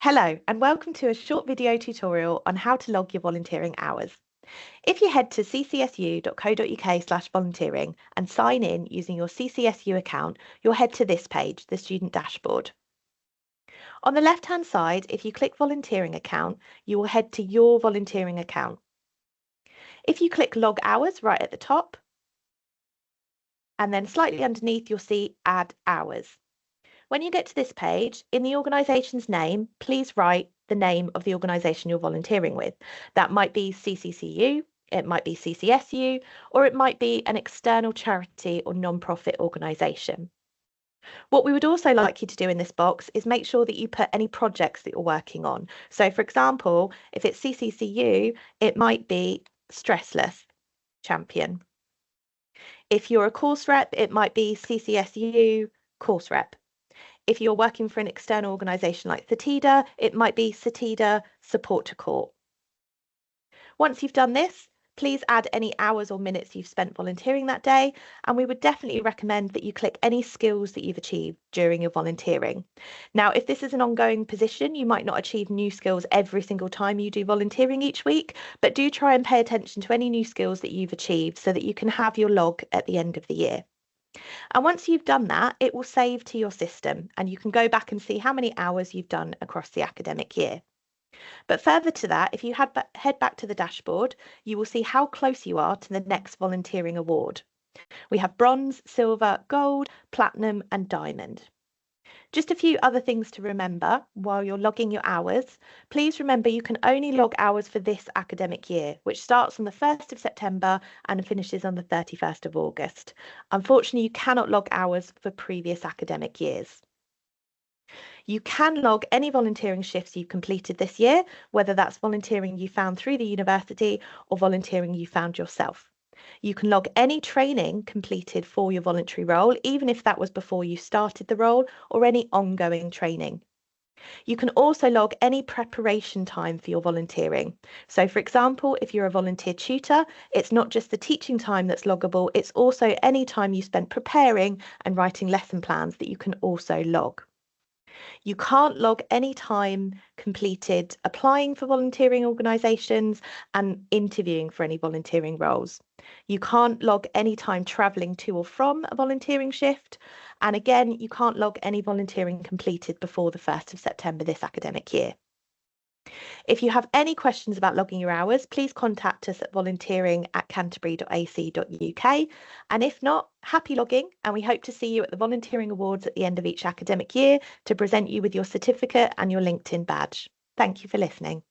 Hello and welcome to a short video tutorial on how to log your volunteering hours. If you head to ccsu.co.uk/volunteering and sign in using your CCSU account, you'll head to this page, the student dashboard. On the left-hand side, if you click volunteering account, you will head to your volunteering account. If you click log hours right at the top, and then slightly underneath, you'll see add hours. When you get to this page, in the organisation's name, please write the name of the organisation you're volunteering with. That might be CCCU, it might be CCSU, or it might be an external charity or non-profit organisation. What we would also like you to do in this box is make sure that you put any projects that you're working on. So for example, if it's CCCU, it might be Stressless Champion. If you're a course rep, it might be CCSU Course Rep. If you're working for an external organisation like CETIDA, it might be CETIDA Support to Court. Once you've done this, please add any hours or minutes you've spent volunteering that day, and we would definitely recommend that you click any skills that you've achieved during your volunteering. Now, if this is an ongoing position, you might not achieve new skills every single time you do volunteering each week, but do try and pay attention to any new skills that you've achieved so that you can have your log at the end of the year. And once you've done that, it will save to your system and you can go back and see how many hours you've done across the academic year. But further to that, if you head back to the dashboard, you will see how close you are to the next volunteering award. We have bronze, silver, gold, platinum and diamond. Just a few other things to remember while you're logging your hours. Please remember you can only log hours for this academic year, which starts on the 1st of September and finishes on the 31st of August. Unfortunately, you cannot log hours for previous academic years. You can log any volunteering shifts you've completed this year, whether that's volunteering you found through the university or volunteering you found yourself. You can log any training completed for your voluntary role, even if that was before you started the role, or any ongoing training. You can also log any preparation time for your volunteering. So for example, if you're a volunteer tutor, it's not just the teaching time that's loggable, it's also any time you spent preparing and writing lesson plans that you can also log. You can't log any time completed applying for volunteering organisations and interviewing for any volunteering roles. You can't log any time travelling to or from a volunteering shift. And again, you can't log any volunteering completed before the 1st of September this academic year. If you have any questions about logging your hours, please contact us at volunteering@canterbury.ac.uk. And if not, happy logging, and we hope to see you at the Volunteering Awards at the end of each academic year to present you with your certificate and your LinkedIn badge. Thank you for listening.